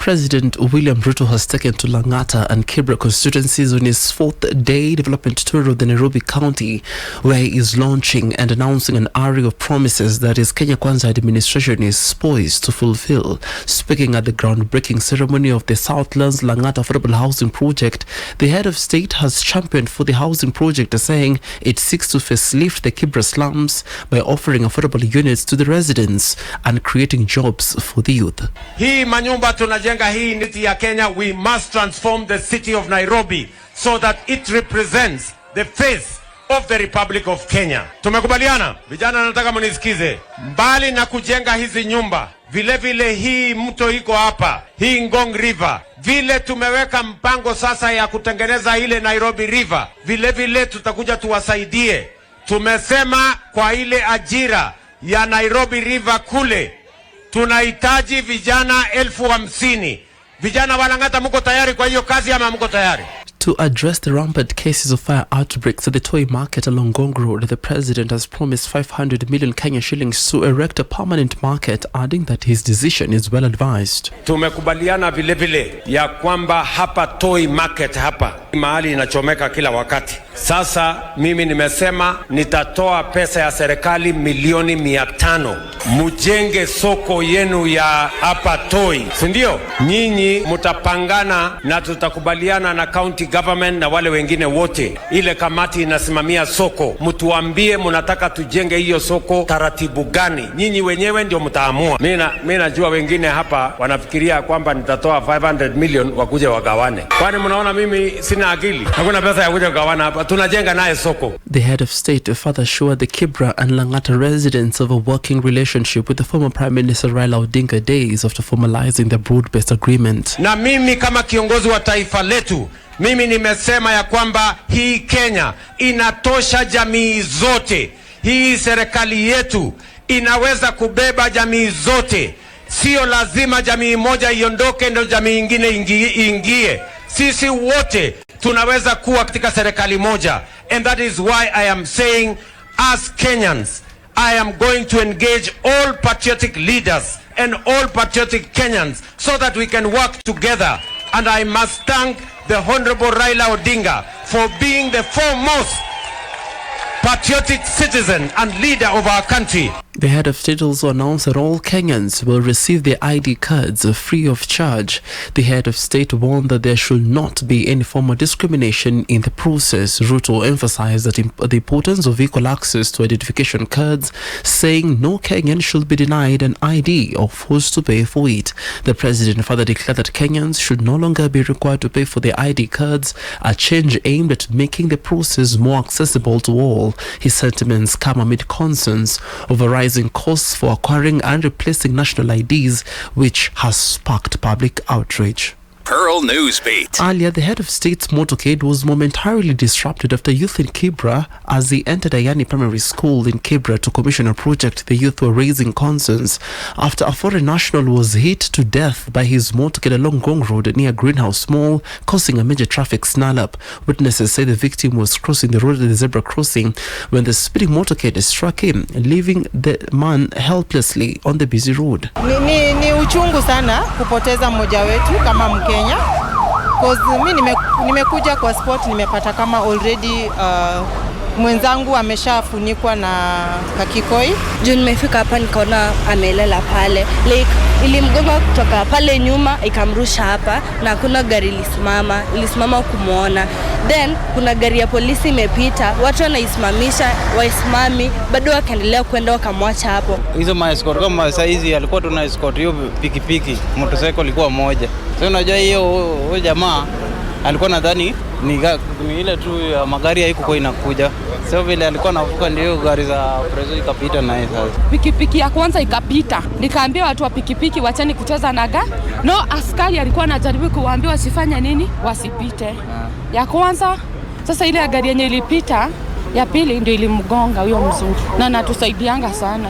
President William Ruto has taken to Langata and Kibera constituencies on his fourth day development tour of the Nairobi County, where he is launching and announcing an array of promises that his Kenya Kwanza administration is poised to fulfill. Speaking at the groundbreaking ceremony of the Southlands Langata Affordable Housing Project, the head of state has championed for the housing project, saying it seeks to facelift the Kibera slums by offering affordable units to the residents and creating jobs for the youth. Hii manyumba tunajenga hii niti ya Kenya, we must transform the city of Nairobi so that it represents the face of the Republic of Kenya. Tumekubaliana? Vijana nataka mnisikize. Mbali na kujenga hizi nyumba, vile vile hii mto iko hapa, hii Ngong River, vile tumeweka mpango sasa ya kutengeneza ile Nairobi River, vile vile tutakuja tuwasaidie. Tumesema kwa ile ajira ya Nairobi River kule, tunahitaji vijana 50,000. Vijana wa Langata, mko tayari kwa hiyo kazi ama mko tayari? To address the rampant cases of fire outbreaks at the toy market along Ngong Road, the president has promised 500 million Kenya shillings to erect a permanent market, adding that his decision is well advised. Tumekubaliana vile vile ya kwamba hapa toy market hapa mahali inachomeka kila wakati. Sasa mimi nimesema nitatoa pesa ya serikali milioni 500 mujenge soko yenu ya hapa toy, si ndio? Nyinyi mutapangana na tutakubaliana na county government na wale wengine wote, ile kamati inasimamia soko, mtuambie mnataka tujenge hiyo soko taratibu gani, nyinyi wenyewe ndio mtaamua. Mimi najua wengine hapa wanafikiria kwamba nitatoa 500 million wakuje wagawane. Kwani mnaona mimi sina akili? Hakuna pesa ya kuja kugawana hapa, tunajenga naye soko. The head of state further assured the Kibera and Langata residents of a working relationship with the former Prime Minister Raila Odinga days after formalizing the broad-based agreement. Na mimi kama kiongozi wa taifa letu, mimi nimesema ya kwamba hii Kenya inatosha jamii zote. Hii serikali yetu inaweza kubeba jamii zote. Sio lazima jamii moja iondoke ndio jamii nyingine ingie. Sisi wote tunaweza kuwa katika serikali moja. And that is why I am saying, as Kenyans, I am going to engage all patriotic leaders and all patriotic Kenyans so that we can work together. And I must thank the Honorable Raila Odinga for being the foremost patriotic citizen and leader of our country. The head of state also announced that all Kenyans will receive their ID cards free of charge. The head of state warned that there should not be any form of discrimination in the process. Ruto emphasized that the importance of equal access to identification cards, saying no Kenyan should be denied an ID or forced to pay for it. The president further declared that Kenyans should no longer be required to pay for their ID cards, a change aimed at making the process more accessible to all. His sentiments come amid concerns over rising costs for acquiring and replacing national IDs, which has sparked public outrage. Pearl Newsbeat. Earlier, the head of state's motorcade was momentarily disrupted after youth in Kibera, as they entered Ayani Primary School in Kibera to commission a project. The youth were raising concerns after a foreign national was hit to death by his motorcade along Ngong Road near Greenhouse Mall, causing a major traffic snarl-up. Witnesses say the victim was crossing the road at the zebra crossing when the speeding motorcade struck him, leaving the man helplessly on the busy road. Ni uchungu sana kupoteza mmoja wetu kama Mkenya. Because mimi nimekuja kwa sport, nimepata kama already mwenzangu ameshafunikwa na kakikoi. Juu nimefika hapa nikaona amelela pale, like ilimgonga kutoka pale nyuma ikamrusha hapa, na kuna gari ilisimama kumuona. Then kuna gari ya polisi imepita, watu wanaisimamisha, waisimami, bado wakaendelea kwenda wakamwacha hapo. Hizo ma-escort kama saizi alikuwa tuna escort hiyo pikipiki, motorcycle ilikuwa moja. Sasa unajua hiyo jamaa alikuwa nadhani ni ile tu ya magari haiko kwa inakuja. Sasa vile alikuwa anavuka ndio gari za prezo ikapita naye sasa. Pikipiki ya kwanza ikapita. Nikaambia watu wa pikipiki wachani kucheza naga. No, askari alikuwa anajaribu kuwaambia wasifanye nini? Wasipite. Ya kwanza, sasa ile gari yenye ilipita, ya pili ndio ilimgonga huyo mzungu. Na natusaidianga sana.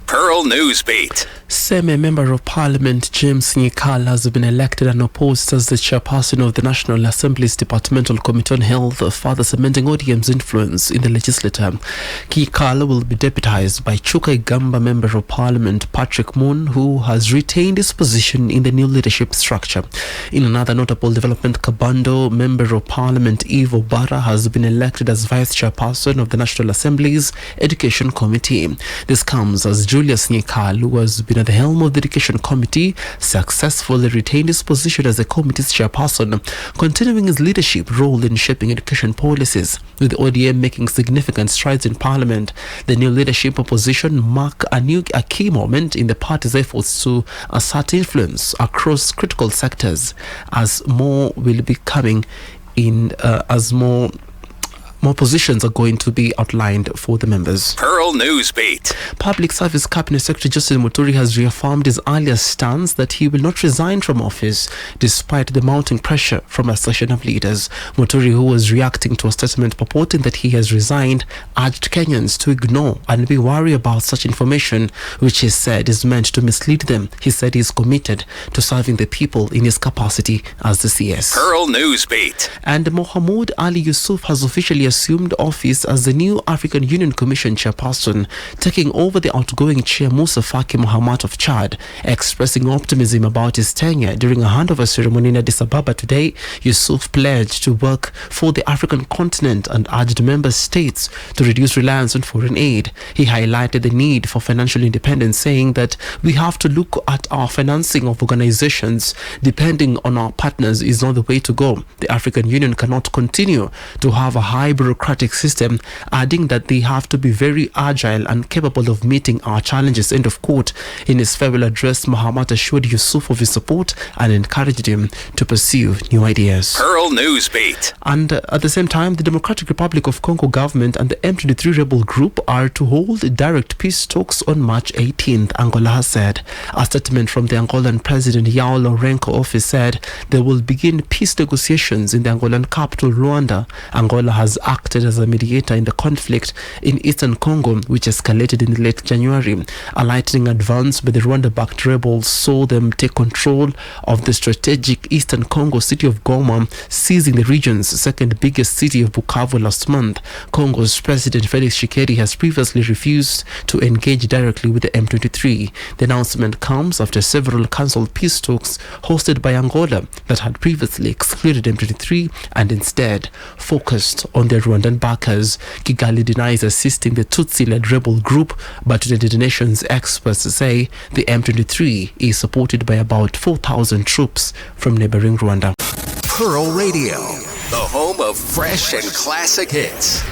Pearl Newsbeat. Seme Member of Parliament James Nyikal has been elected unopposed as the chairperson of the National Assembly's Departmental Committee on Health, further cementing ODM's influence in the legislature. Nyikal will be deputized by Chuka Igamba Member of Parliament Patrick Moon, who has retained his position in the new leadership structure. In another notable development, Kabando Member of Parliament Ivo Bara has been elected as vice chairperson of the National Assembly's Education Committee. This comes as Julius Nyikal, who has been at the helm of the Education Committee, successfully retained his position as the committee's chairperson, continuing his leadership role in shaping education policies. With ODM making significant strides in Parliament, the new leadership position mark a key moment in the party's efforts to assert influence across critical sectors, as more will be coming in, as more positions are going to be outlined for the members. Pearl Newsbeat. Public Service Cabinet Secretary Justin Muturi has reaffirmed his earlier stance that he will not resign from office despite the mounting pressure from a section of leaders. Muturi, who was reacting to a statement purporting that he has resigned, urged Kenyans to ignore and be wary about such information, which he said is meant to mislead them. He said he is committed to serving the people in his capacity as the CS. Pearl Newsbeat. And Mohamud Ali Yusuf has officially assumed office as the new African Union Commission chairperson, taking over the outgoing chair Musa Faki Mohamed of Chad. Expressing optimism about his tenure during a handover ceremony in Addis Ababa today, Yusuf pledged to work for the African continent and urged member states to reduce reliance on foreign aid. He highlighted the need for financial independence, saying that we have to look at our financing of organizations. Depending on our partners is not the way to go. The African Union cannot continue to have a high bureaucratic system, adding that they have to be very agile and capable of meeting our challenges. End of quote. In his farewell address, Mohamed assured Yusuf of his support and encouraged him to pursue new ideas. Pearl Newsbeat. And at the same time, the Democratic Republic of Congo government and the M23 rebel group are to hold direct peace talks on March 18th, Angola has said. A statement from the Angolan President João Lourenço office said they will begin peace negotiations in the Angolan capital, Luanda. Angola has acted as a mediator in the conflict in eastern Congo, which escalated in late January. A lightning advance by the Rwanda-backed rebels saw them take control of the strategic eastern Congo city of Goma, seizing the region's second biggest city of Bukavu last month. Congo's President Felix Tshisekedi has previously refused to engage directly with the M23. The announcement comes after several cancelled peace talks hosted by Angola that had previously excluded M23 and instead focused on their Rwandan backers. Kigali denies assisting the Tutsi-led rebel group, but United Nations experts say the M23 is supported by about 4,000 troops from neighboring Rwanda. Pearl Radio, the home of fresh and classic hits.